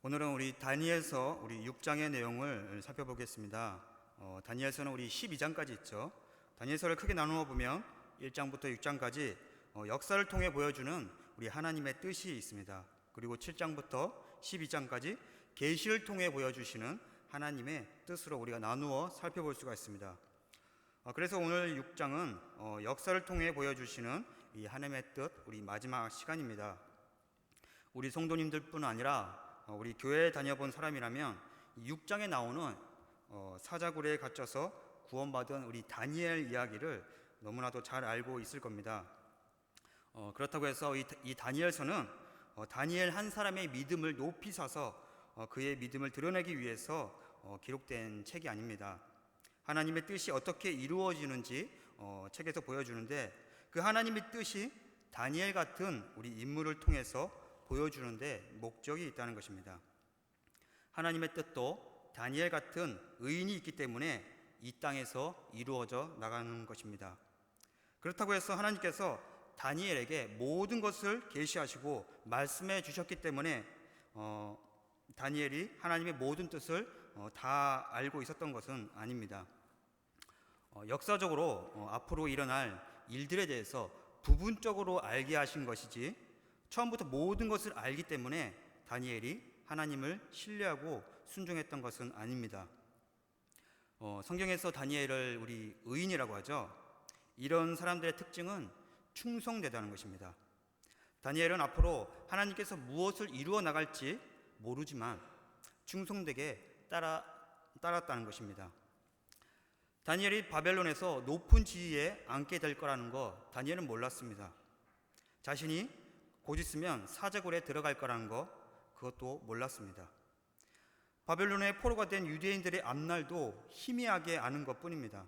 오늘은 우리 다니엘서 우리 6장의 내용을 살펴보겠습니다. 다니엘서는 우리 12장까지 있죠. 다니엘서를 크게 나누어 보면 1장부터 6장까지 역사를 통해 보여주는 우리 하나님의 뜻이 있습니다. 그리고 7장부터 12장까지 계시를 통해 보여주시는 하나님의 뜻으로 우리가 나누어 살펴볼 수가 있습니다. 그래서 오늘 6장은 역사를 통해 보여주시는 이 하나님의 뜻, 우리 마지막 시간입니다. 우리 성도님들뿐 아니라 우리 교회에 다녀본 사람이라면 6장에 나오는 사자굴에 갇혀서 구원받은 우리 다니엘 이야기를 너무나도 잘 알고 있을 겁니다. 그렇다고 해서 이 다니엘서는 다니엘 한 사람의 믿음을 높이 사서 그의 믿음을 드러내기 위해서 기록된 책이 아닙니다. 하나님의 뜻이 어떻게 이루어지는지 책에서 보여주는데, 그 하나님의 뜻이 다니엘 같은 우리 인물을 통해서 보여주는데 목적이 있다는 것입니다. 하나님의 뜻도 다니엘 같은 의인이 있기 때문에 이 땅에서 이루어져 나가는 것입니다. 그렇다고 해서 하나님께서 다니엘에게 모든 것을 계시하시고 말씀해 주셨기 때문에 다니엘이 하나님의 모든 뜻을 다 알고 있었던 것은 아닙니다. 역사적으로 앞으로 일어날 일들에 대해서 부분적으로 알게 하신 것이지 처음부터 모든 것을 알기 때문에 다니엘이 하나님을 신뢰하고 순종했던 것은 아닙니다. 성경에서 다니엘을 우리 의인이라고 하죠. 이런 사람들의 특징은 충성되다는 것입니다. 다니엘은 앞으로 하나님께서 무엇을 이루어 나갈지 모르지만 충성되게 따랐다는 것입니다. 다니엘이 바벨론에서 높은 지위에 앉게 될 거라는 거 다니엘은 몰랐습니다. 자신이 곧 있으면 사자굴에 들어갈 거라는 거 그것도 몰랐습니다. 바벨론의 포로가 된 유대인들의 앞날도 희미하게 아는 것뿐입니다.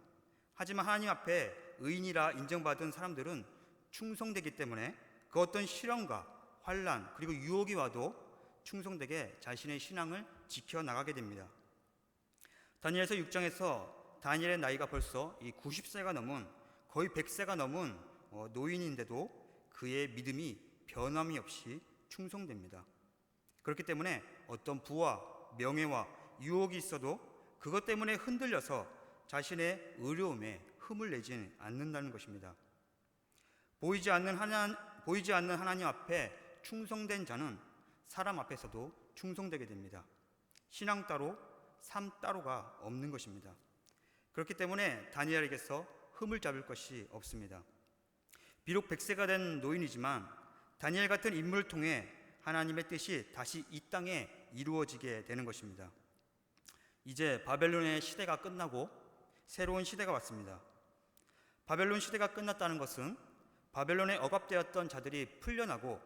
하지만 하나님 앞에 의인이라 인정받은 사람들은 충성되기 때문에 그 어떤 시련과 환난 그리고 유혹이 와도 충성되게 자신의 신앙을 지켜나가게 됩니다. 다니엘서 6장에서 다니엘의 나이가 벌써 90세가 넘은 거의 100세가 넘은 노인인데도 그의 믿음이 변함이 없이 충성됩니다. 그렇기 때문에 어떤 부와 명예와 유혹이 있어도 그것 때문에 흔들려서 자신의 어려움에 흠을 내지는 않는다는 것입니다. 보이지 않는 하나님 앞에 충성된 자는 사람 앞에서도 충성되게 됩니다. 신앙 따로 삶 따로가 없는 것입니다. 그렇기 때문에 다니엘에게서 흠을 잡을 것이 없습니다. 비록 100세가 된 노인이지만 다니엘 같은 인물을 통해 하나님의 뜻이 다시 이 땅에 이루어지게 되는 것입니다. 이제 바벨론의 시대가 끝나고 새로운 시대가 왔습니다. 바벨론 시대가 끝났다는 것은 바벨론에 억압되었던 자들이 풀려나고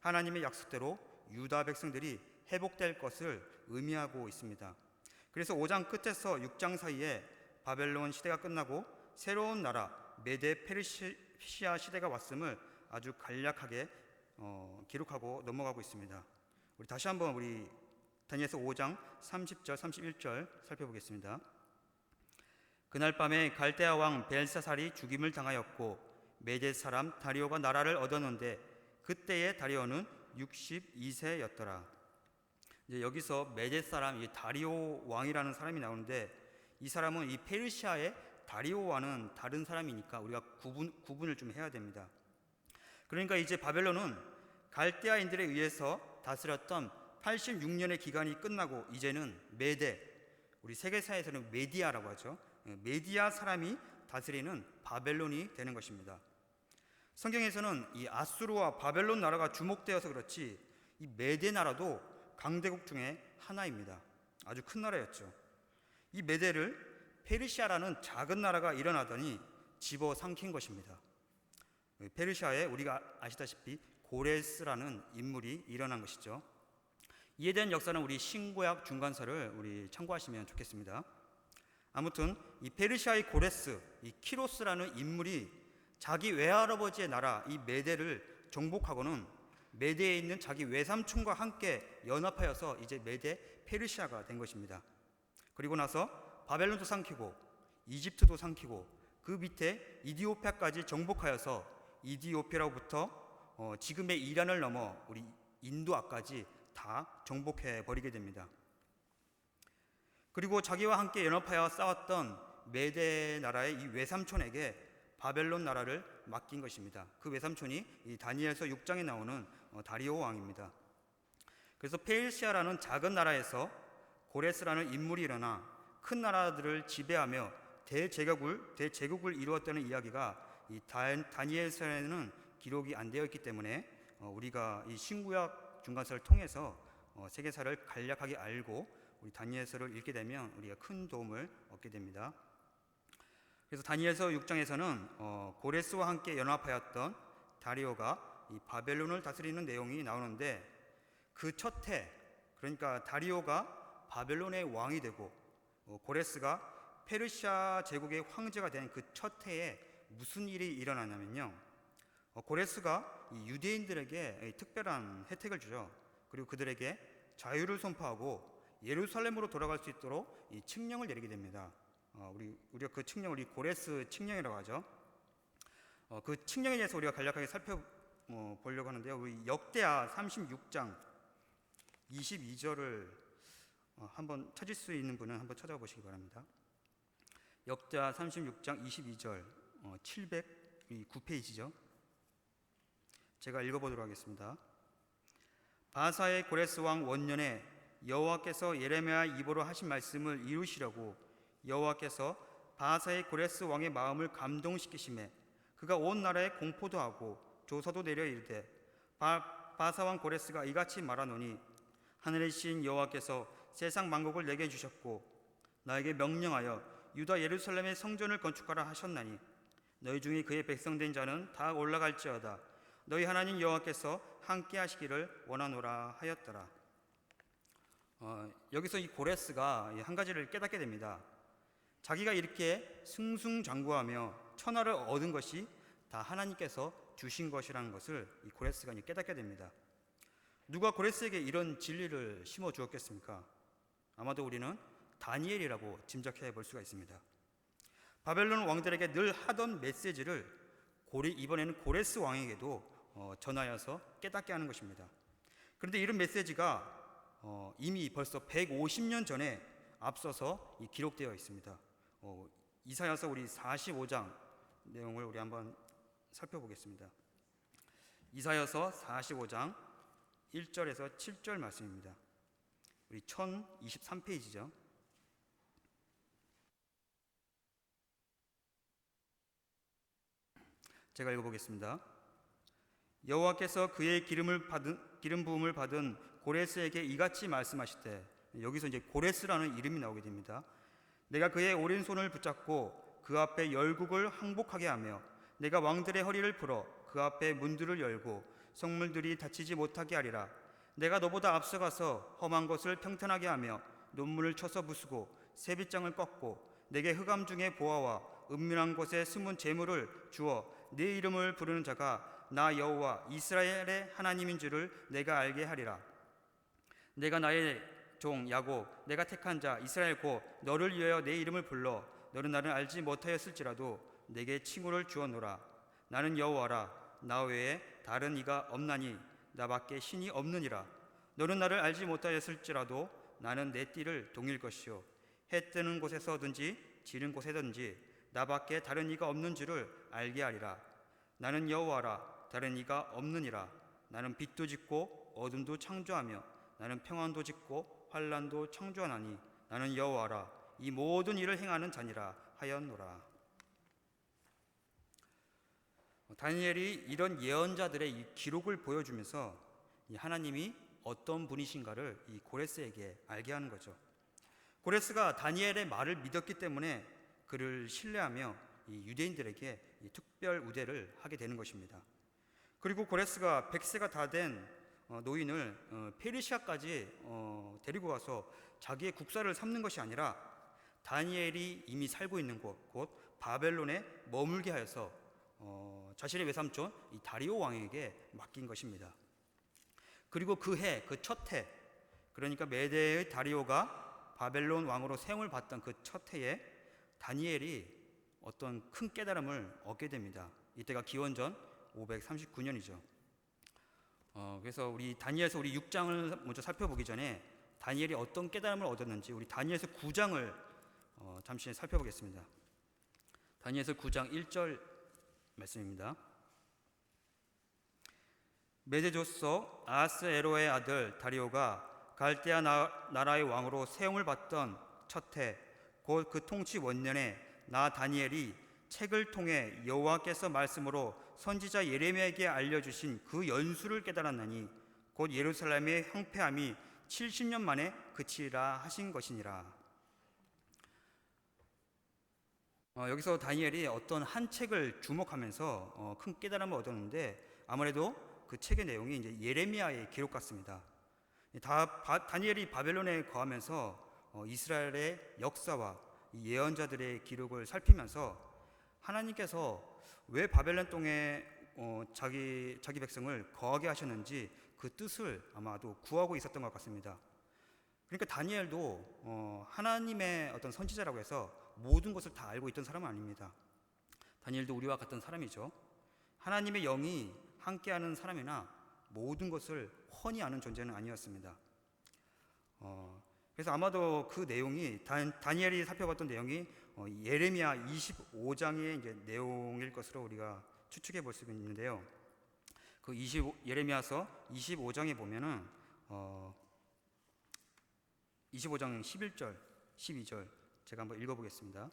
하나님의 약속대로 유다 백성들이 회복될 것을 의미하고 있습니다. 그래서 5장 끝에서 6장 사이에 바벨론 시대가 끝나고 새로운 나라 메데 페르시아 시대가 왔음을 아주 간략하게 기록하고 넘어가고 있습니다. 우리 다시 한번 우리 다니엘서 5장 30절 31절 살펴보겠습니다. 그날 밤에 갈대아 왕 벨사살이 죽임을 당하였고 메데 사람 다리오가 나라를 얻었는데 그때의 다리오는 62세였더라. 이제 여기서 메데 사람 이 다리오 왕이라는 사람이 나오는데 이 사람은 이 페르시아의 다리오와는 다른 사람이니까 우리가 구분을 좀 해야 됩니다. 그러니까 이제 바벨론은 갈대아인들에 의해서 다스렸던 86년의 기간이 끝나고 이제는 메데, 우리 세계사에서는 메디아라고 하죠. 메디아 사람이 다스리는 바벨론이 되는 것입니다. 성경에서는 이 아수르와 바벨론 나라가 주목되어서 그렇지 이 메데 나라도 강대국 중에 하나입니다. 아주 큰 나라였죠. 이 메데를 페르시아라는 작은 나라가 일어나더니 집어삼킨 것입니다. 페르시아에 우리가 아시다시피 고레스라는 인물이 일어난 것이죠. 이에 대한 역사는 우리 신구약 중간서를 우리 참고하시면 좋겠습니다. 아무튼 이 페르시아의 고레스, 이 키로스라는 인물이 자기 외할아버지의 나라 이 메데를 정복하고는 메데에 있는 자기 외삼촌과 함께 연합하여서 이제 메데 페르시아가 된 것입니다. 그리고 나서 바벨론도 삼키고 이집트도 삼키고 그 밑에 이디오피아까지 정복하여서 이디오피아로부터 지금의 이란을 넘어 우리 인도아까지 다 정복해 버리게 됩니다. 그리고 자기와 함께 연합하여 싸웠던 메대 나라의 이 외삼촌에게 바벨론 나라를 맡긴 것입니다. 그 외삼촌이 이 다니엘서 6장에 나오는 다리오 왕입니다. 그래서 페르시아라는 작은 나라에서 고레스라는 인물이 일어나 큰 나라들을 지배하며 대제국을 이루었다는 이야기가 이 다니엘서에는 기록이 안 되어 있기 때문에 우리가 이 신구약 중간서를 통해서 세계사를 간략하게 알고 우리 다니엘서를 읽게 되면 우리가 큰 도움을 얻게 됩니다. 그래서 다니엘서 6장에서는 고레스와 함께 연합하였던 다리오가 이 바벨론을 다스리는 내용이 나오는데, 그 첫 해, 그러니까 다리오가 바벨론의 왕이 되고 고레스가 페르시아 제국의 황제가 된 그 첫 해에 무슨 일이 일어나냐면요, 고레스가 이 유대인들에게 특별한 혜택을 주죠. 그리고 그들에게 자유를 선포하고 예루살렘으로 돌아갈 수 있도록 이 칙령을 내리게 됩니다. 우리가 그 칙령을 이 고레스 칙령이라고 하죠. 그 칙령에 대해서 우리가 간략하게 살펴보려고 하는데요. 우리 역대하 36장 22절을 한번 찾을 수 있는 분은 한번 찾아보시기 바랍니다. 역대하 36장 22절 709페이지죠. 제가 읽어보도록 하겠습니다. 바사의 고레스 왕 원년에 여호와께서 예레미야 입으로 하신 말씀을 이루시려고 여호와께서 바사의 고레스 왕의 마음을 감동시키심에 그가 온 나라에 공포도 하고 조서도 내려 이르되 바사 왕 고레스가 이같이 말하노니 하늘의 신 여호와께서 세상 만국을 내게 주셨고 나에게 명령하여 유다 예루살렘의 성전을 건축하라 하셨나니 너희 중에 그의 백성된 자는 다 올라갈지어다. 너희 하나님 여호와께서 함께 하시기를 원하노라 하였더라. 여기서 이 고레스가 한 가지를 깨닫게 됩니다. 자기가 이렇게 승승장구하며 천하를 얻은 것이 다 하나님께서 주신 것이라는 것을 이 고레스가 깨닫게 됩니다. 누가 고레스에게 이런 진리를 심어 주었겠습니까? 아마도 우리는 다니엘이라고 짐작해 볼 수가 있습니다. 바벨론 왕들에게 늘 하던 메시지를 이번에는 고레스 왕에게도 전하여서 깨닫게 하는 것입니다. 그런데 이런 메시지가 이미 벌써 150년 전에 앞서서 기록되어 있습니다. 이사야서 우리 45장 내용을 우리 한번 살펴보겠습니다. 이사야서 45장 1절에서 7절 말씀입니다. 우리 1023페이지죠. 제가 읽어보겠습니다. 여호와께서 그의 기름 부음을 받은 고레스에게 이같이 말씀하시되, 여기서 이제 고레스라는 이름이 나오게 됩니다. 내가 그의 오른손을 붙잡고 그 앞에 열국을 항복하게 하며 내가 왕들의 허리를 풀어 그 앞에 문들을 열고 성물들이 닫히지 못하게 하리라. 내가 너보다 앞서가서 험한 것을 평탄하게 하며 논문을 쳐서 부수고 세빗장을 꺾고 내게 흑암 중에 보아와 은밀한 곳에 숨은 재물을 주어 내 이름을 부르는 자가 나 여호와 이스라엘의 하나님인 줄을 내가 알게 하리라. 내가 나의 종 야곱 내가 택한 자 이스라엘 곧 너를 위하여 내 이름을 불러 너는 나를 알지 못하였을지라도 내게 칭호를 주었노라. 나는 여호와라. 나 외에 다른 이가 없나니 나밖에 신이 없느니라. 너는 나를 알지 못하였을지라도 나는 내 띠를 동일 것이요 해 뜨는 곳에서든지 지는 곳에든지 나밖에 다른 이가 없는 줄을 알게 하리라. 나는 여호와라. 다른 이가 없느니라. 나는 빛도 짓고 어둠도 창조하며 나는 평안도 짓고 환난도 창조하나니 나는 여호와라. 이 모든 일을 행하는 자니라 하였노라. 다니엘이 이런 예언자들의 이 기록을 보여주면서 하나님이 어떤 분이신가를 이 고레스에게 알게 하는 거죠. 고레스가 다니엘의 말을 믿었기 때문에 그를 신뢰하며 이 유대인들에게 이 특별 우대를 하게 되는 것입니다. 그리고 고레스가 100세가 다 된 노인을 페르시아까지 데리고 가서 자기의 국사를 삼는 것이 아니라 다니엘이 이미 살고 있는 곳, 곧 바벨론에 머물게 하여서 자신의 외삼촌 이 다리오 왕에게 맡긴 것입니다. 그리고 그 첫 해, 그러니까 메대의 다리오가 바벨론 왕으로 세움을 받던 그 첫 해에 다니엘이 어떤 큰 깨달음을 얻게 됩니다. 이때가 기원전 539년이죠. 그래서 우리 다니엘서 우리 6장을 먼저 살펴보기 전에 다니엘이 어떤 깨달음을 얻었는지 우리 다니엘서 9장을 잠시 살펴보겠습니다. 다니엘서 9장 1절 말씀입니다. 메데조서 아하스에로의 아들 다리오가 갈대아 나라의 왕으로 세움을 받던 첫 해 곧 그 통치 원년에 나 다니엘이 책을 통해 여호와께서 말씀으로 선지자 예레미야에게 알려주신 그 연수를 깨달았나니 곧 예루살렘의 황폐함이 70년 만에 그치리라 하신 것이니라. 여기서 다니엘이 어떤 한 책을 주목하면서 큰 깨달음을 얻었는데 아무래도 그 책의 내용이 이제 예레미야의 기록 같습니다. 다니엘이 바벨론에 거하면서 이스라엘의 역사와 예언자들의 기록을 살피면서 하나님께서 왜 바벨론 땅에 자기 백성을 거하게 하셨는지 그 뜻을 아마도 구하고 있었던 것 같습니다. 그러니까 다니엘도 하나님의 어떤 선지자라고 해서 모든 것을 다 알고 있던 사람은 아닙니다. 다니엘도 우리와 같은 사람이죠. 하나님의 영이 함께하는 사람이나 모든 것을 훤히 아는 존재는 아니었습니다. 그래서 아마도 그 내용이 다니엘이 살펴봤던 내용이 예레미야 25장의 이제 내용일 것으로 우리가 추측해 볼 수 있는데요. 그 예레미야서 25장에 보면은 25장 11절, 12절 제가 한번 읽어보겠습니다.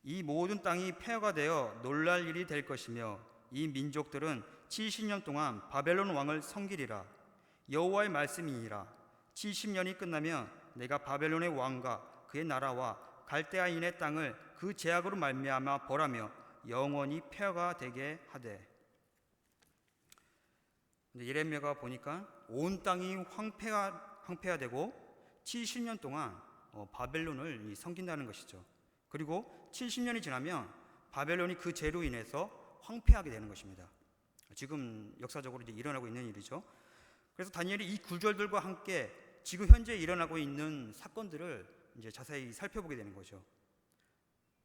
이 모든 땅이 폐허가 되어 놀랄 일이 될 것이며 이 민족들은 70년 동안 바벨론 왕을 섬기리라. 여호와의 말씀이니라. 70년이 끝나면 내가 바벨론의 왕과 그의 나라와 갈대아인의 땅을 그 제약으로 말미암아 벌하며 영원히 폐허가 되게 하되. 예레미야가 보니까 온 땅이 황폐화되고 70년 동안 바벨론을 섬긴다는 것이죠. 그리고 70년이 지나면 바벨론이 그 죄로 인해서 황폐하게 되는 것입니다. 지금 역사적으로 이제 일어나고 있는 일이죠. 그래서 다니엘이 이 구절들과 함께 지금 현재 일어나고 있는 사건들을 이제 자세히 살펴보게 되는 거죠.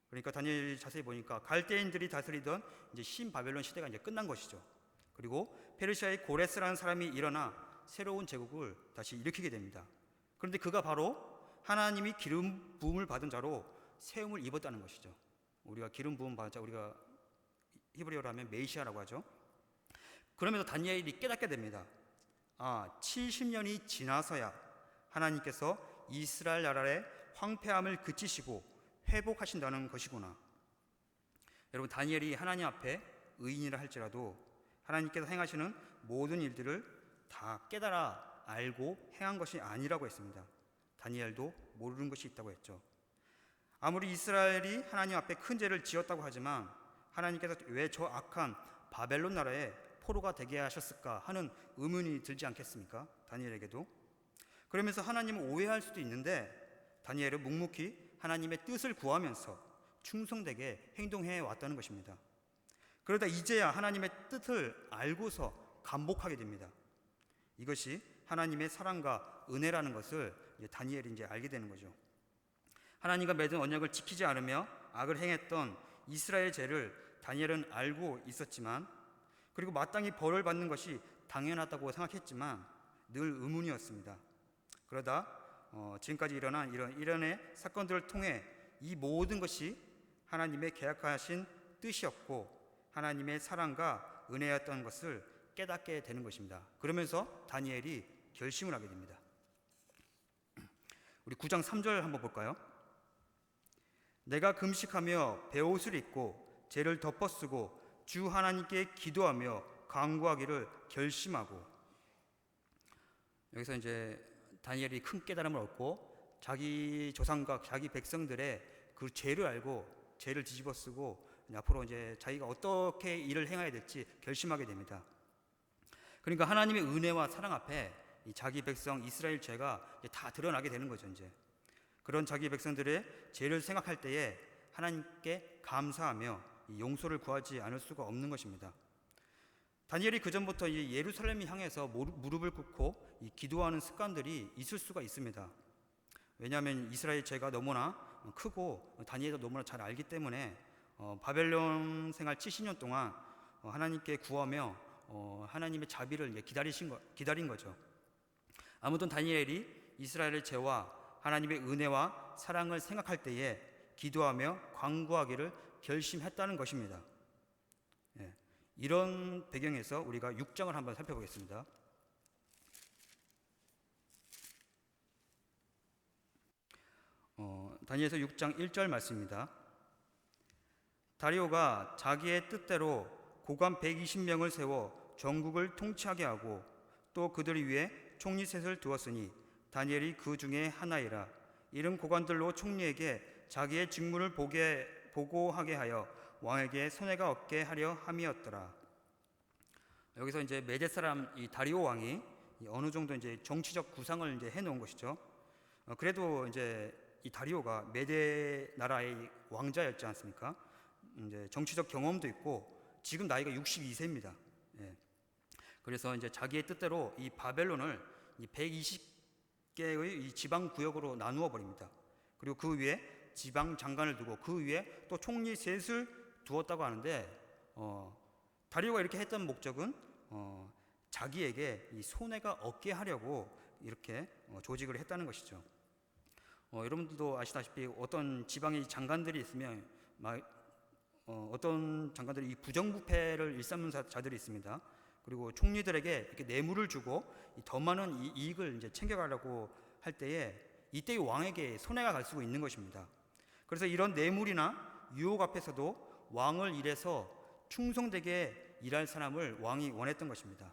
그러니까 다니엘이 자세히 보니까 갈대인들이 다스리던 이제 신바벨론 시대가 이제 끝난 것이죠. 그리고 페르시아의 고레스라는 사람이 일어나 새로운 제국을 다시 일으키게 됩니다. 그런데 그가 바로 하나님이 기름 부음을 받은 자로 세움을 입었다는 것이죠. 우리가 기름 부음 받은 자, 우리가 히브리어로 하면 메시아라고 하죠. 그러면서 다니엘이 깨닫게 됩니다. 70년이 지나서야 하나님께서 이스라엘 나라의 황폐함을 그치시고 회복하신다는 것이구나. 여러분, 다니엘이 하나님 앞에 의인이라 할지라도 하나님께서 행하시는 모든 일들을 다 깨달아 알고 행한 것이 아니라고 했습니다. 다니엘도 모르는 것이 있다고 했죠. 아무리 이스라엘이 하나님 앞에 큰 죄를 지었다고 하지만 하나님께서 왜 저 악한 바벨론 나라에 포로가 되게 하셨을까 하는 의문이 들지 않겠습니까? 다니엘에게도. 그러면서 하나님을 오해할 수도 있는데 다니엘은 묵묵히 하나님의 뜻을 구하면서 충성되게 행동해 왔다는 것입니다. 그러다 이제야 하나님의 뜻을 알고서 감복하게 됩니다. 이것이 하나님의 사랑과 은혜라는 것을 다니엘이 이제 알게 되는 거죠. 하나님과 맺은 언약을 지키지 않으며 악을 행했던 이스라엘 죄를 다니엘은 알고 있었지만, 그리고 마땅히 벌을 받는 것이 당연하다고 생각했지만 늘 의문이었습니다. 그러다 지금까지 일어난 이런 일련의 사건들을 통해 이 모든 것이 하나님의 계약하신 뜻이었고 하나님의 사랑과 은혜였던 것을 깨닫게 되는 것입니다. 그러면서 다니엘이 결심을 하게 됩니다. 우리 9장 3절 한번 볼까요? 내가 금식하며 베옷을 입고 죄를 덮어쓰고 주 하나님께 기도하며 간구하기를 결심하고. 여기서 이제 다니엘이 큰 깨달음을 얻고 자기 조상과 자기 백성들의 그 죄를 알고 죄를 뒤집어쓰고 앞으로 이제 자기가 어떻게 일을 행해야 될지 결심하게 됩니다. 그러니까 하나님의 은혜와 사랑 앞에 이 자기 백성 이스라엘 죄가 다 드러나게 되는 거죠. 이제 그런 자기 백성들의 죄를 생각할 때에 하나님께 감사하며 용서를 구하지 않을 수가 없는 것입니다. 다니엘이 그 전부터 예루살렘을 향해서 무릎을 꿇고 기도하는 습관들이 있을 수가 있습니다. 왜냐하면 이스라엘 죄가 너무나 크고 다니엘도 너무나 잘 알기 때문에 바벨론 생활 70년 동안 하나님께 구하며 하나님의 자비를 이제 기다린 거죠. 아무튼 다니엘이 이스라엘의 죄와 하나님의 은혜와 사랑을 생각할 때에 기도하며 간구하기를 결심했다는 것입니다. 예, 이런 배경에서 우리가 6장을 한번 살펴보겠습니다. 다니엘서 6장 1절 말씀입니다. 다리오가 자기의 뜻대로 고관 120명을 세워 전국을 통치하게 하고 또 그들 위에 총리 셋을 두었으니 다니엘이 그 중에 하나이라. 이른 고관들로 총리에게 자기의 직무를 보고하게 하여 왕에게 손해가 없게 하려 함이었더라. 여기서 이제 메대 사람 이 다리오 왕이 어느 정도 이제 정치적 구상을 이제 해놓은 것이죠. 그래도 이제 이 다리오가 메대 나라의 왕자였지 않습니까? 이제 정치적 경험도 있고 지금 나이가 62세입니다. 예. 그래서 이제 자기의 뜻대로 이 바벨론을 120개의 이 지방 구역으로 나누어 버립니다. 그리고 그 위에 지방 장관을 두고 그 위에 또 총리 셋을 두었다고 하는데 다리오가 이렇게 했던 목적은 자기에게 이 손해가 없게 하려고 이렇게 조직을 했다는 것이죠. 여러분들도 아시다시피 어떤 지방의 장관들이 있으면 어떤 장관들이 이 부정부패를 일삼는 자들이 있습니다. 그리고 총리들에게 이렇게 뇌물을 주고 더 많은 이익을 이제 챙겨가려고 할 때에 이때의 왕에게 손해가 갈 수 있는 것입니다. 그래서 이런 뇌물이나 유혹 앞에서도 왕을 일해서 충성되게 일할 사람을 왕이 원했던 것입니다.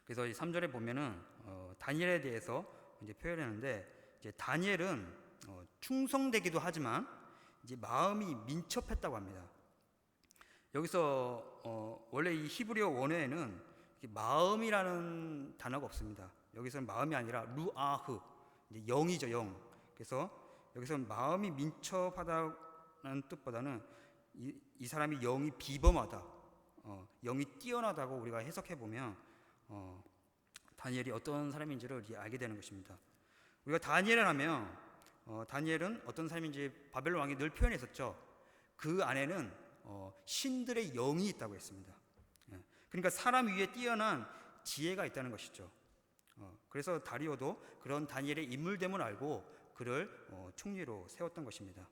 그래서 이 3절에 보면은 다니엘에 대해서 이제 표현했는데 이제 다니엘은 충성되기도 하지만 이제 마음이 민첩했다고 합니다. 여기서 원래 이 히브리어 원어에는 마음이라는 단어가 없습니다. 여기서는 마음이 아니라 루아흐, 이제 영이죠, 영. 그래서 여기서 마음이 민첩하다는 뜻보다는 이 사람이 영이 비범하다, 영이 뛰어나다고 우리가 해석해 보면 다니엘이 어떤 사람인지를 알게 되는 것입니다. 우리가 다니엘을 하면 다니엘은 어떤 사람인지 바벨론 왕이 늘 표현했었죠. 그 안에는 신들의 영이 있다고 했습니다. 그러니까 사람 위에 뛰어난 지혜가 있다는 것이죠. 그래서 다리오도 그런 다니엘의 인물됨을 알고 그를 총리로 세웠던 것입니다.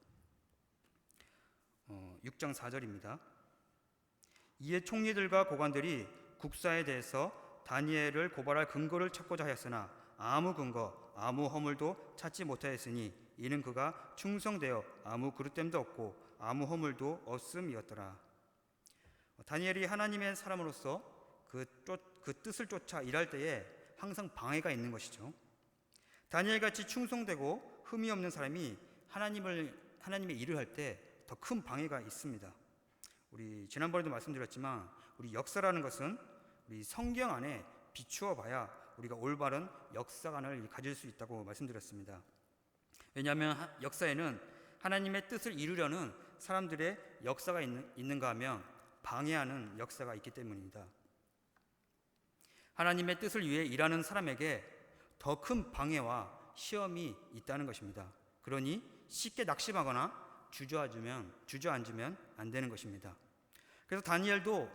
6장 4절입니다. 이에 총리들과 고관들이 국사에 대해서 다니엘을 고발할 근거를 찾고자 하였으나 아무 근거, 아무 허물도 찾지 못하였으니 이는 그가 충성되어 아무 그릇됨도 없고 아무 허물도 없음이었더라. 다니엘이 하나님의 사람으로서 그 뜻을 쫓아 일할 때에 항상 방해가 있는 것이죠. 다니엘같이 충성되고 흠이 없는 사람이 하나님의 일을 할 때 더 큰 방해가 있습니다. 우리 지난번에도 말씀드렸지만 우리 역사라는 것은 우리 성경 안에 비추어 봐야 우리가 올바른 역사관을 가질 수 있다고 말씀드렸습니다. 왜냐하면 역사에는 하나님의 뜻을 이루려는 사람들의 역사가 있는가 하면 방해하는 역사가 있기 때문입니다. 하나님의 뜻을 위해 일하는 사람에게 더 큰 방해와 시험이 있다는 것입니다. 그러니 쉽게 낙심하거나 주저앉으면 안 되는 것입니다. 그래서 다니엘도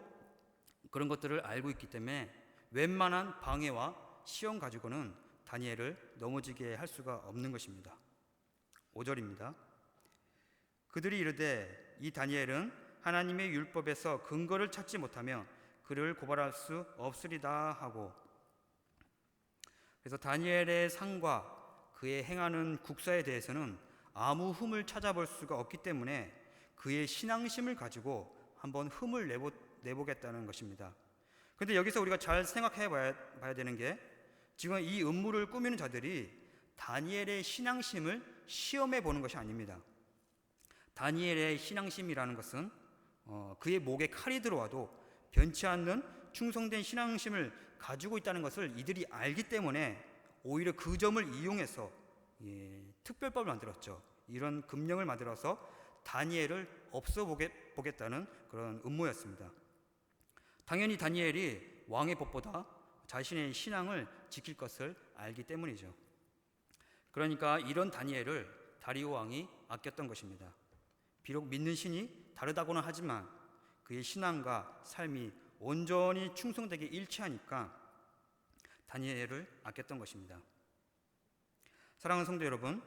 그런 것들을 알고 있기 때문에 웬만한 방해와 시험 가지고는 다니엘을 넘어지게 할 수가 없는 것입니다. 5절입니다. 그들이 이르되 이 다니엘은 하나님의 율법에서 근거를 찾지 못하며 그를 고발할 수 없으리다 하고, 그래서 다니엘의 상과 그의 행하는 국사에 대해서는 아무 흠을 찾아볼 수가 없기 때문에 그의 신앙심을 가지고 한번 흠을 내보겠다는 것입니다. 그런데 여기서 우리가 잘 생각해 봐야 되는 게 지금 이 음모를 꾸미는 자들이 다니엘의 신앙심을 시험해 보는 것이 아닙니다. 다니엘의 신앙심이라는 것은 그의 목에 칼이 들어와도 변치 않는 충성된 신앙심을 가지고 있다는 것을 이들이 알기 때문에 오히려 그 점을 이용해서 특별법을 만들었죠. 이런 금령을 만들어서 다니엘을 없애보겠다는 그런 음모였습니다. 당연히 다니엘이 왕의 법보다 자신의 신앙을 지킬 것을 알기 때문이죠. 그러니까 이런 다니엘을 다리오 왕이 아꼈던 것입니다. 비록 믿는 신이 다르다고는 하지만 그의 신앙과 삶이 온전히 충성되게 일치하니까 다니엘을 아꼈던 것입니다. 사랑하는 성도 여러분,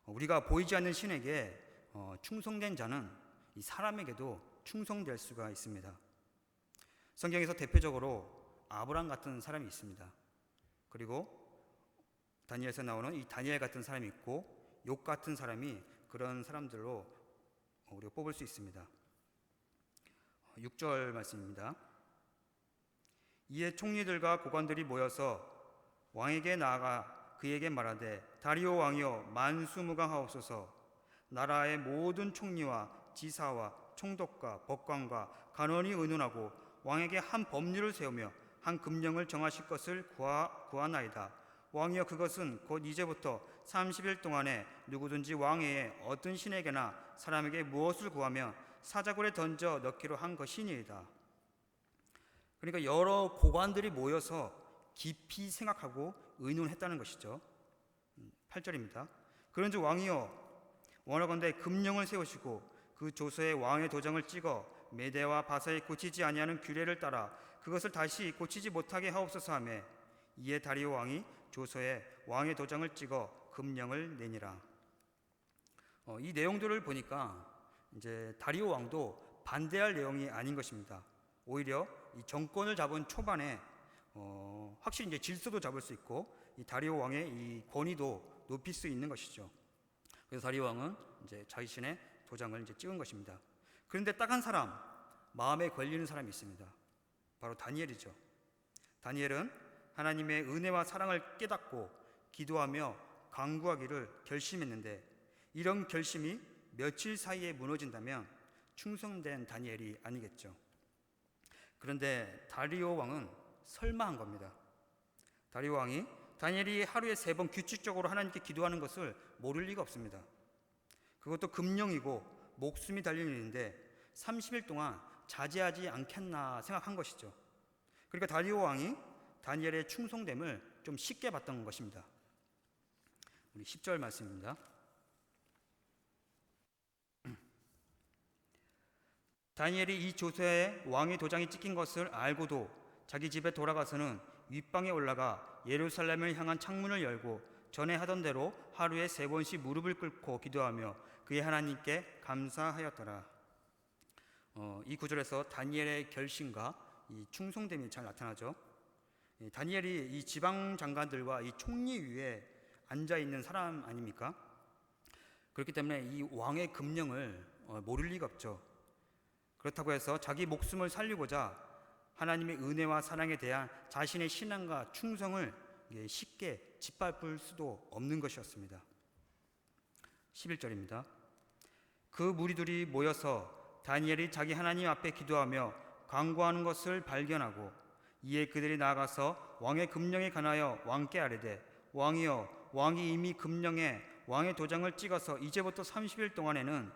우리가 보이지 않는 신에게 충성된 자는 이 사람에게도 충성될 수가 있습니다. 성경에서 대표적으로 아브람 같은 사람이 있습니다. 그리고 다니엘에서 나오는 이 다니엘 같은 사람이 있고 욥 같은 사람이 그런 사람들로 우리가 뽑을 수 있습니다. 6절 말씀입니다. 이에 총리들과 고관들이 모여서 왕에게 나아가 그에게 말하되 다리오 왕이여 만수무강하옵소서. 나라의 모든 총리와 지사와 총독과 법관과 간원이 의논하고 왕에게 한 법률을 세우며 한 금령을 정하실 것을 구하나이다. 왕이여 그것은 곧 이제부터 30일 동안에 누구든지 왕의 어떤 신에게나 사람에게 무엇을 구하면 사자굴에 던져 넣기로 한 것이니이다. 그러니까 여러 고관들이 모여서 깊이 생각하고 의논했다는 것이죠. 8절입니다. 그런즉 왕이여 원하건대 금령을 세우시고 그 조서에 왕의 도장을 찍어 메대와 바사에 고치지 아니하는 규례를 따라 그것을 다시 고치지 못하게 하옵소서 하매 이에 다리오 왕이 조서에 왕의 도장을 찍어 금령을 내니라. 이 내용들을 보니까 이제 다리오 왕도 반대할 내용이 아닌 것입니다. 오히려 이 정권을 잡은 초반에 확실히 이제 질서도 잡을 수 있고 이 다리오 왕의 이 권위도 높일 수 있는 것이죠. 그래서 다리오 왕은 이제 자신의 도장을 이제 찍은 것입니다. 그런데 딱 한 사람 마음에 걸리는 사람이 있습니다. 바로 다니엘이죠. 다니엘은 하나님의 은혜와 사랑을 깨닫고 기도하며 간구하기를 결심했는데 이런 결심이 며칠 사이에 무너진다면 충성된 다니엘이 아니겠죠. 그런데 다리오 왕은 설마한 겁니다. 다리오 왕이 다니엘이 하루에 3번 규칙적으로 하나님께 기도하는 것을 모를 리가 없습니다. 그것도 금령이고 목숨이 달린 일인데 30일 동안 자제하지 않겠나 생각한 것이죠. 그러니까 다리오 왕이 다니엘의 충성됨을 좀 쉽게 봤던 것입니다. 우리 10절 말씀입니다. 다니엘이 이 조서에 왕의 도장이 찍힌 것을 알고도 자기 집에 돌아가서는 윗방에 올라가 예루살렘을 향한 창문을 열고 전에 하던 대로 하루에 3번씩 무릎을 꿇고 기도하며 그의 하나님께 감사하였더라. 이 구절에서 다니엘의 결심과 이 충성됨이 잘 나타나죠. 다니엘이 이 지방 장관들과 이 총리 위에 앉아 있는 사람 아닙니까? 그렇기 때문에 이 왕의 금령을 모를 리가 없죠. 그렇다고 해서 자기 목숨을 살리고자 하나님의 은혜와 사랑에 대한 자신의 신앙과 충성을 쉽게 짓밟을 수도 없는 것이었습니다. 11절입니다. 그 무리들이 모여서 다니엘이 자기 하나님 앞에 기도하며 간구하는 것을 발견하고 이에 그들이 나아가서 왕의 금령에 관하여 왕께 아뢰되 왕이여 왕이 이미 금령에 왕의 도장을 찍어서 이제부터 30일 동안에는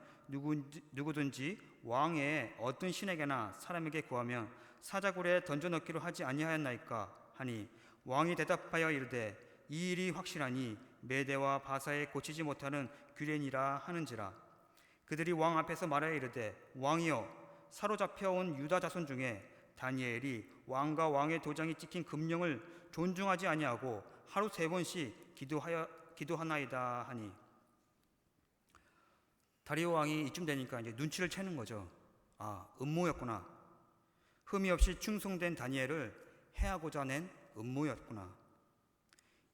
누구든지 왕의 어떤 신에게나 사람에게 구하면 사자굴에 던져 넣기로 하지 아니하였나이까 하니 왕이 대답하여 이르되 이 일이 확실하니 메대와 바사에 고치지 못하는 규례니라 하는지라. 그들이 왕 앞에서 말하여 이르되 왕이여 사로잡혀온 유다 자손 중에 다니엘이 왕과 왕의 도장이 찍힌 금령을 존중하지 아니하고 하루 3번씩 기도하나이다 하니. 다리오 왕이 이쯤 되니까 이제 눈치를 채는 거죠. 아, 음모였구나. 흠이 없이 충성된 다니엘을 해하고자 낸 음모였구나.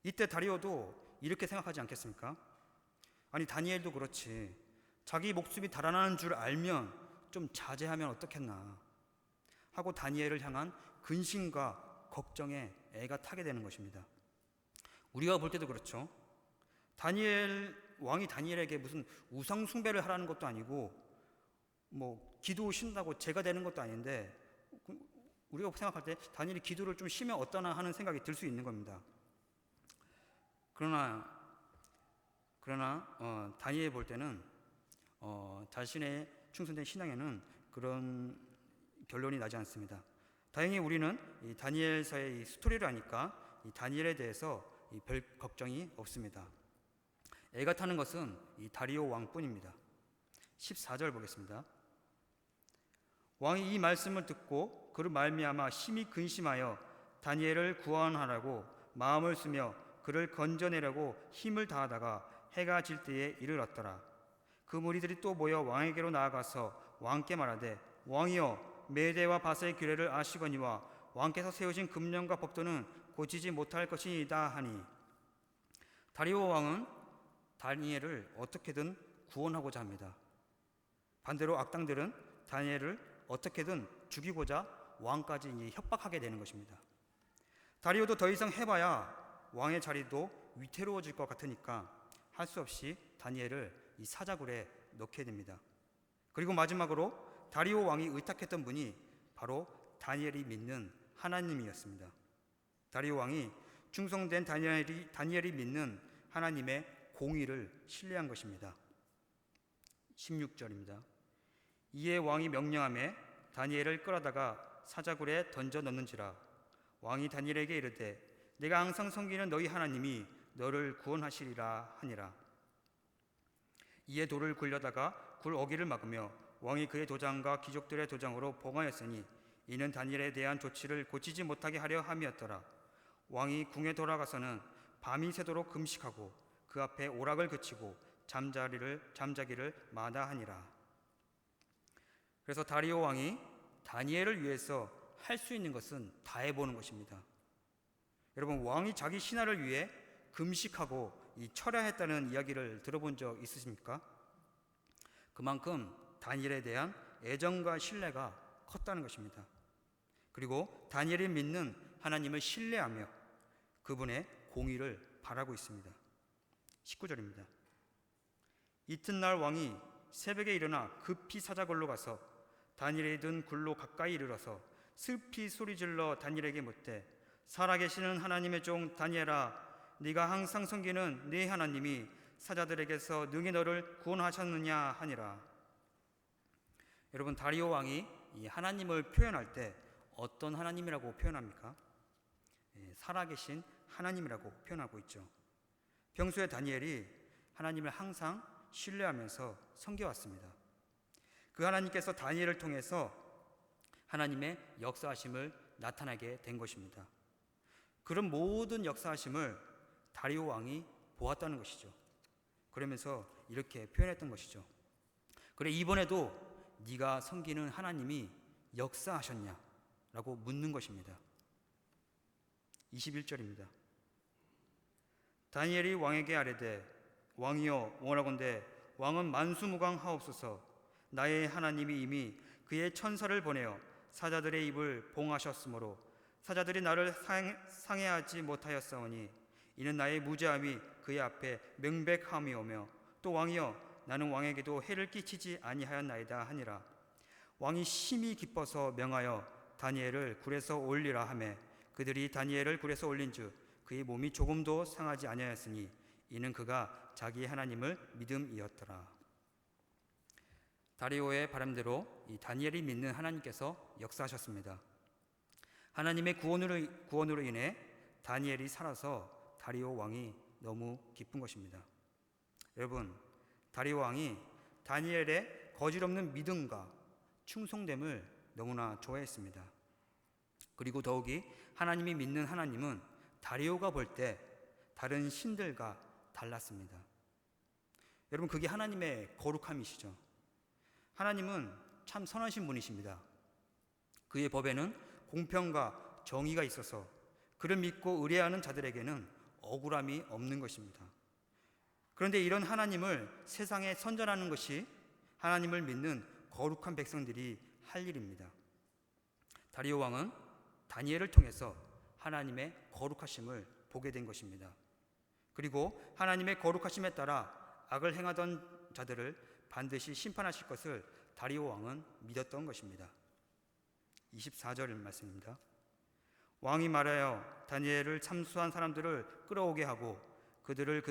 이때 다리오도 이렇게 생각하지 않겠습니까? 아니 다니엘도 그렇지. 자기 목숨이 달아나는 줄 알면 좀 자제하면 어떻겠나 하고 다니엘을 향한 근심과 걱정에 애가 타게 되는 것입니다. 우리가 볼 때도 그렇죠. 왕이 다니엘에게 무슨 우상 숭배를 하라는 것도 아니고 뭐 기도 신다고 죄가 되는 것도 아닌데 우리가 생각할 때 다니엘이 기도를 좀 쉬면 어떠나 하는 생각이 들 수 있는 겁니다. 그러나 다니엘 볼 때는 자신의 충성된 신앙에는 그런 결론이 나지 않습니다. 다행히 우리는 이 다니엘서의 이 스토리를 아니까 이 다니엘에 대해서 별 걱정이 없습니다. 애가 타는 것은 이 다리오 왕뿐입니다. 14절 보겠습니다. 왕이 이 말씀을 듣고 그로 말미암아 심히 근심하여 다니엘을 구원하라고 마음을 쓰며 그를 건져내려고 힘을 다하다가 해가 질 때에 이르렀더라. 그 무리들이 또 모여 왕에게로 나아가서 왕께 말하되, 왕이여, 메대와 바사의 규례를 아시거니와 왕께서 세우신 금령과 법도는 고치지 못할 것이니이다 하니, 다리오 왕은 다니엘을 어떻게든 구원하고자 합니다. 반대로 악당들은 다니엘을 어떻게든 죽이고자 왕까지 협박하게 되는 것입니다. 다리오도 더 이상 해봐야 왕의 자리도 위태로워질 것 같으니까 할 수 없이 다니엘을 이 사자굴에 넣게 됩니다. 그리고 마지막으로 다리오 왕이 의탁했던 분이 바로 다니엘이 믿는 하나님이었습니다. 다리오 왕이 충성된 다니엘이 믿는 하나님의 공의를 신뢰한 것입니다. 16절입니다. 이에 왕이 명령하매 다니엘을 끌어다가 사자굴에 던져 넣는지라. 왕이 다니엘에게 이르되, 내가 항상 섬기는 너희 하나님이 너를 구원하시리라 하니라. 이에 돌을 굴려다가 굴 어기를 막으며 왕이 그의 도장과 귀족들의 도장으로 봉하였으니 이는 다니엘에 대한 조치를 고치지 못하게 하려 함이었더라. 왕이 궁에 돌아가서는 밤이 새도록 금식하고 그 앞에 오락을 그치고 잠자기를 마다하니라. 그래서 다리오 왕이 다니엘을 위해서 할 수 있는 것은 다 해보는 것입니다. 여러분, 왕이 자기 신하를 위해 금식하고 철야했다는 이야기를 들어본 적 있으십니까? 그만큼 다니엘에 대한 애정과 신뢰가 컸다는 것입니다. 그리고 다니엘이 믿는 하나님을 신뢰하며 그분의 공의를 바라고 있습니다. 19절입니다. 이튿날 왕이 새벽에 일어나 급히 사자굴로 가서 다니엘이 든 굴로 가까이 이르러서 슬피 소리질러 다니엘에게 묻되, 살아계시는 하나님의 종 다니엘아, 네가 항상 섬기는 네 하나님이 사자들에게서 능히 너를 구원하셨느냐 하니라. 여러분, 다리오 왕이 이 하나님을 표현할 때 어떤 하나님이라고 표현합니까? 살아계신 하나님이라고 표현하고 있죠. 평소에 다니엘이 하나님을 항상 신뢰하면서 섬겨왔습니다. 그 하나님께서 다니엘을 통해서 하나님의 역사하심을 나타나게 된 것입니다. 그런 모든 역사하심을 다리오 왕이 보았다는 것이죠. 그러면서 이렇게 표현했던 것이죠. 그래, 이번에도 네가 섬기는 하나님이 역사하셨냐? 라고 묻는 것입니다. 21절입니다. 다니엘이 왕에게 아뢰되, 왕이여, 원하건대 왕은 만수무강하옵소서. 나의 하나님이 이미 그의 천사를 보내어 사자들의 입을 봉하셨으므로 사자들이 나를 상해하지 못하였사오니 이는 나의 무죄함이 그의 앞에 명백함이오며, 또 왕이여, 나는 왕에게도 해를 끼치지 아니하였나이다 하니라. 왕이 심히 기뻐서 명하여 다니엘을 굴에서 올리라 하매 그들이 다니엘을 굴에서 올린즉 그의 몸이 조금도 상하지 아니하였으니 이는 그가 자기 하나님을 믿음이었더라. 다리오의 바람대로 이 다니엘이 믿는 하나님께서 역사하셨습니다. 하나님의 구원으로 인해 다니엘이 살아서 다리오 왕이 너무 기쁜 것입니다. 여러분, 다리오 왕이 다니엘의 거짓없는 믿음과 충성됨을 너무나 좋아했습니다. 그리고 더욱이 하나님이 믿는 하나님은 다리오가 볼 때 다른 신들과 달랐습니다. 여러분, 그게 하나님의 거룩함이시죠. 하나님은 참 선하신 분이십니다. 그의 법에는 공평과 정의가 있어서 그를 믿고 의뢰하는 자들에게는 억울함이 없는 것입니다. 그런데 이런 하나님을 세상에 선전하는 것이 하나님을 믿는 거룩한 백성들이 할 일입니다. 다리오 왕은 다니엘을 통해서 하나님의 거룩하심을 보게 된 것입니다. 그리고 하나님의 거룩하심에 따라 악을 행하던 자들을 반드시 심판하실 것을 다리오 왕은 믿었던 것입니다. 24절 말씀입니다. 왕이 말하여 다니엘을 참수한 사람들을 끌어오게 하고 그들의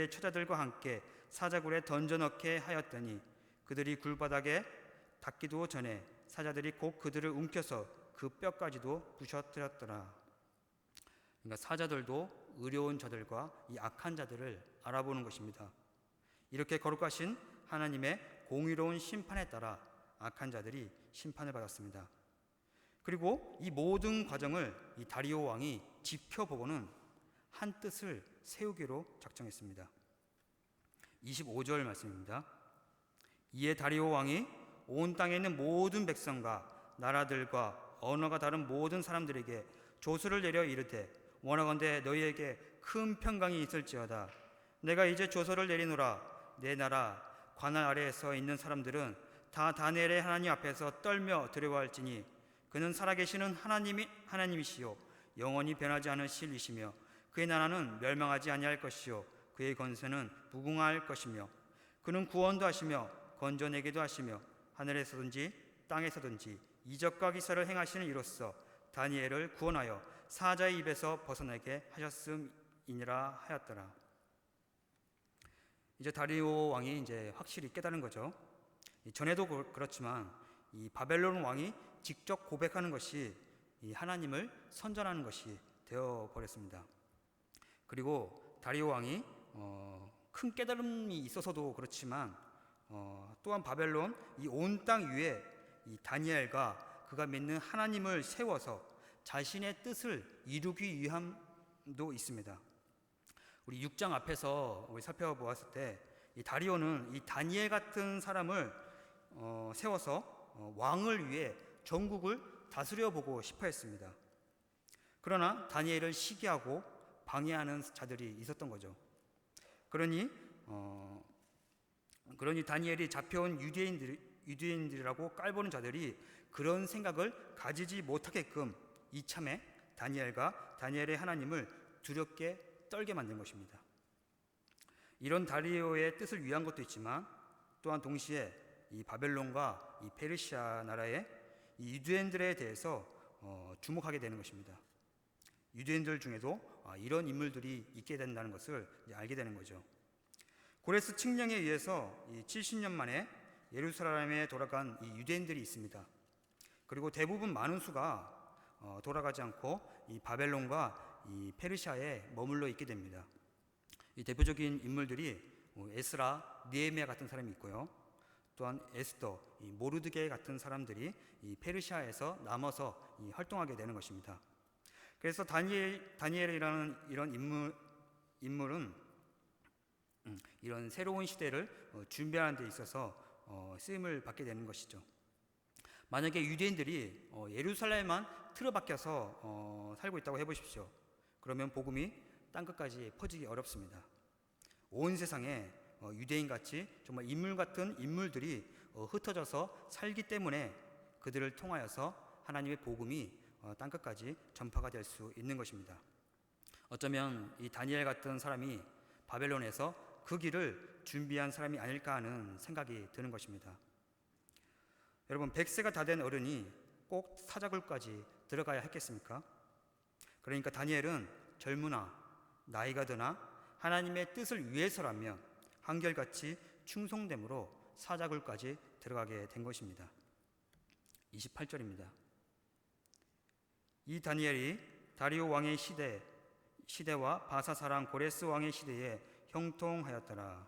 처자들과 함께 사자굴에 던져넣게 하였더니 그들이 굴바닥에 닿기도 전에 사자들이 곧 그들을 움켜서 그 뼈까지도 부셔뜨렸더라. 그러니까 사자들도 의로운 자들과 이 악한 자들을 알아보는 것입니다. 이렇게 거룩하신 하나님의 공의로운 심판에 따라 악한 자들이 심판을 받았습니다. 그리고 이 모든 과정을 이 다리오 왕이 지켜보고는 한 뜻을 세우기로 작정했습니다. 25절 말씀입니다. 이에 다리오 왕이 온 땅에 있는 모든 백성과 나라들과 언어가 다른 모든 사람들에게 조서를 내려 이르되 원하건대 너희에게 큰 평강이 있을지어다. 내가 이제 조서를 내리노라. 내 나라 관할 아래에서 있는 사람들은 다 다니엘의 하나님 앞에서 떨며 두려워할지니 그는 살아계시는 하나님이시요 영원히 변하지 않으실 이시며 그의 나라는 멸망하지 아니할 것이요 그의 권세는 무궁할 것이며 그는 구원도 하시며 건져내기도 하시며 하늘에서든지 땅에서든지 이적과 기사를 행하시는 이로써 다니엘을 구원하여 사자의 입에서 벗어나게 하셨음이니라 하였더라. 이제 다리오 왕이 이제 확실히 깨달은 거죠. 전에도 그렇지만 이 바벨론 왕이 직접 고백하는 것이 이 하나님을 선전하는 것이 되어 버렸습니다. 그리고 다리오 왕이 큰 깨달음이 있어서도 그렇지만 또한 바벨론 이 온 땅 위에 이 다니엘과 그가 믿는 하나님을 세워서 자신의 뜻을 이루기 위함도 있습니다. 우리 6장 앞에서 우리 살펴보았을 때 이 다리오는 이 다니엘 같은 사람을 세워서 왕을 위해 전국을 다스려 보고 싶어 했습니다. 그러나 다니엘을 시기하고 방해하는 자들이 있었던 거죠. 그러니 다니엘이 잡혀온 유대인들이라고 깔보는 자들이 그런 생각을 가지지 못하게끔 이참에 다니엘과 다니엘의 하나님을 두렵게 떨게 만든 것입니다. 이런 다리오의 뜻을 위한 것도 있지만 또한 동시에 이 바벨론과 이 페르시아 나라의 이 유대인들에 대해서 주목하게 되는 것입니다. 유대인들 중에도 이런 인물들이 있게 된다는 것을 알게 되는 거죠. 고레스 칙령에 의해서 70년 만에 예루살렘에 돌아간 이 유대인들이 있습니다. 그리고 대부분 많은 수가 돌아가지 않고 이 바벨론과 이 페르시아에 머물러 있게 됩니다. 이 대표적인 인물들이 에스라, 느헤미야 같은 사람이 있고요. 또한 에스더, 이 모르드게 같은 사람들이 이 페르시아에서 남아서 활동하게 되는 것입니다. 그래서 다니엘이라는 이런 인물은 이런 새로운 시대를 준비하는 데 있어서 쓰임을 받게 되는 것이죠. 만약에 유대인들이 예루살렘만 틀어박혀서 살고 있다고 해보십시오. 그러면 복음이 땅끝까지 퍼지기 어렵습니다. 온 세상에 유대인같이 정말 인물 같은 인물들이 흩어져서 살기 때문에 그들을 통하여서 하나님의 복음이 땅끝까지 전파가 될 수 있는 것입니다. 어쩌면 이 다니엘 같은 사람이 바벨론에서 그 길을 준비한 사람이 아닐까 하는 생각이 드는 것입니다. 여러분, 100세가 다 된 어른이 꼭 사자굴까지 들어가야 했겠습니까? 그러니까 다니엘은 젊으나 나이가 드나 하나님의 뜻을 위해서라면 한결같이 충성됨으로 사자굴까지 들어가게 된 것입니다. 28절입니다. 이 다니엘이 다리오 왕의 시대와 바사사랑 고레스 왕의 시대에 형통하였더라.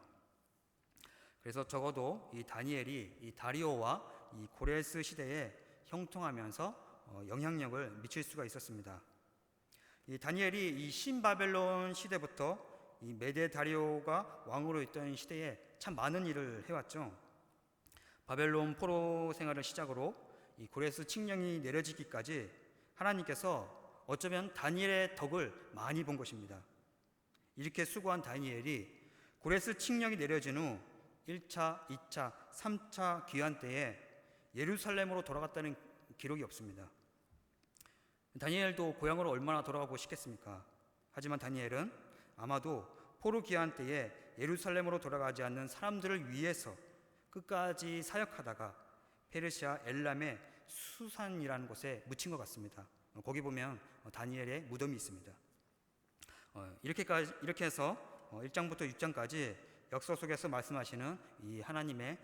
그래서 적어도 이 다니엘이 이 다리오와 이 고레스 시대에 형통하면서 영향력을 미칠 수가 있었습니다. 이 다니엘이 이 신바벨론 시대부터 이 메데 다리오가 왕으로 있던 시대에 참 많은 일을 해왔죠. 바벨론 포로 생활을 시작으로 이 고레스 칙령이 내려지기까지 하나님께서 어쩌면 다니엘의 덕을 많이 본 것입니다. 이렇게 수고한 다니엘이 고레스 칙령이 내려진 후 1차, 2차, 3차 귀환 때에 예루살렘으로 돌아갔다는 기록이 없습니다. 다니엘도 고향으로 얼마나 돌아가고 싶겠습니까? 하지만 다니엘은 아마도 포로 귀환 때에 예루살렘으로 돌아가지 않는 사람들을 위해서 끝까지 사역하다가 페르시아 엘람의 수산이라는 곳에 묻힌 것 같습니다. 거기 보면 다니엘의 무덤이 있습니다. 이렇게 해서 1장부터 6장까지 역사 속에서 말씀하시는 이 하나님의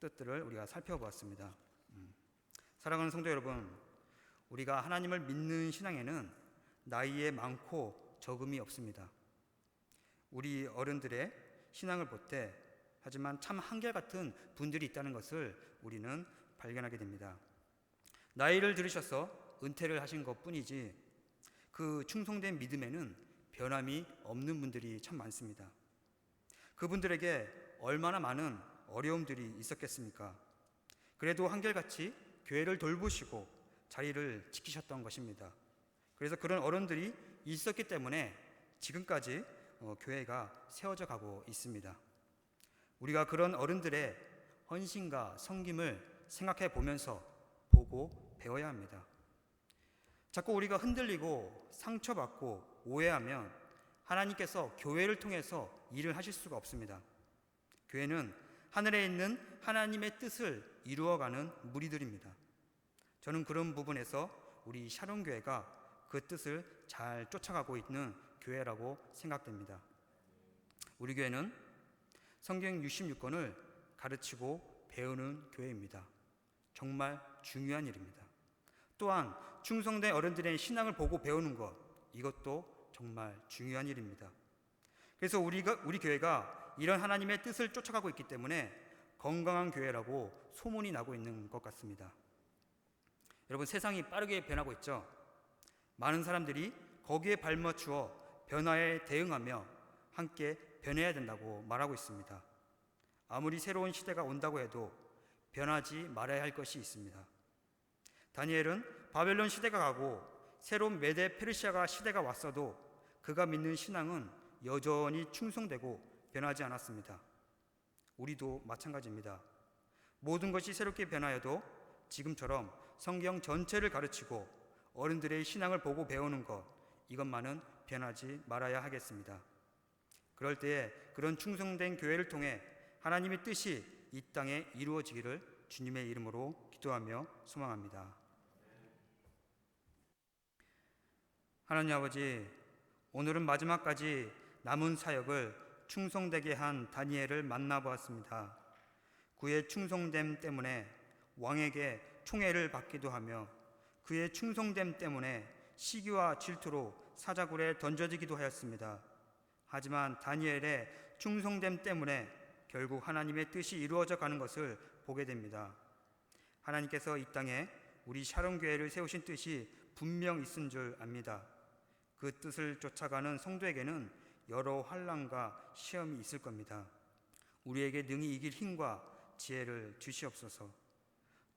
뜻들을 우리가 살펴보았습니다. 사랑하는 성도 여러분, 우리가 하나님을 믿는 신앙에는 나이에 많고 적음이 없습니다. 우리 어른들의 신앙을 볼 때 하지만 참 한결같은 분들이 있다는 것을 우리는 발견하게 됩니다. 나이를 들으셔서 은퇴를 하신 것뿐이지 그 충성된 믿음에는 변함이 없는 분들이 참 많습니다. 그분들에게 얼마나 많은 어려움들이 있었겠습니까? 그래도 한결같이 교회를 돌보시고 자리를 지키셨던 것입니다. 그래서 그런 어른들이 있었기 때문에 지금까지 교회가 세워져 가고 있습니다. 우리가 그런 어른들의 헌신과 섬김을 생각해 보면서 보고 배워야 합니다. 자꾸 우리가 흔들리고 상처받고 오해하면 하나님께서 교회를 통해서 일을 하실 수가 없습니다. 교회는 하늘에 있는 하나님의 뜻을 이루어가는 무리들입니다. 저는 그런 부분에서 우리 샤론교회가 그 뜻을 잘 쫓아가고 있는 교회라고 생각됩니다. 우리 교회는 성경 66권을 가르치고 배우는 교회입니다. 정말 중요한 일입니다. 또한 충성된 어른들의 신앙을 보고 배우는 것, 이것도 정말 중요한 일입니다. 그래서 우리 교회가 이런 하나님의 뜻을 쫓아가고 있기 때문에 건강한 교회라고 소문이 나고 있는 것 같습니다. 여러분, 세상이 빠르게 변하고 있죠. 많은 사람들이 거기에 발맞추어 변화에 대응하며 함께 변해야 된다고 말하고 있습니다. 아무리 새로운 시대가 온다고 해도 변하지 말아야 할 것이 있습니다. 다니엘은 바벨론 시대가 가고 새로운 메데 페르시아가 시대가 왔어도 그가 믿는 신앙은 여전히 충성되고 변하지 않았습니다. 우리도 마찬가지입니다. 모든 것이 새롭게 변하여도 지금처럼 성경 전체를 가르치고 어른들의 신앙을 보고 배우는 것, 이것만은 변하지 말아야 하겠습니다. 그럴 때에 그런 충성된 교회를 통해 하나님의 뜻이 이 땅에 이루어지기를 주님의 이름으로 기도하며 소망합니다. 하나님 아버지, 오늘은 마지막까지 남은 사역을 충성되게 한 다니엘을 만나보았습니다. 그의 충성됨 때문에 왕에게 총애를 받기도 하며 그의 충성됨 때문에 시기와 질투로 사자굴에 던져지기도 하였습니다. 하지만 다니엘의 충성됨 때문에 결국 하나님의 뜻이 이루어져 가는 것을 보게 됩니다. 하나님께서 이 땅에 우리 샤론교회를 세우신 뜻이 분명 있은 줄 압니다. 그 뜻을 쫓아가는 성도에게는 여러 환난과 시험이 있을 겁니다. 우리에게 능히 이길 힘과 지혜를 주시옵소서.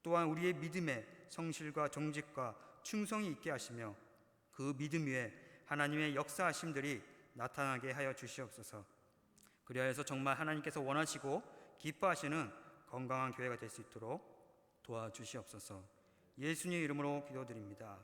또한 우리의 믿음에 성실과 정직과 충성이 있게 하시며 그 믿음 위에 하나님의 역사하심들이 나타나게 하여 주시옵소서. 그리하여서 정말 하나님께서 원하시고 기뻐하시는 건강한 교회가 될 수 있도록 도와주시옵소서. 예수님 이름으로 기도드립니다.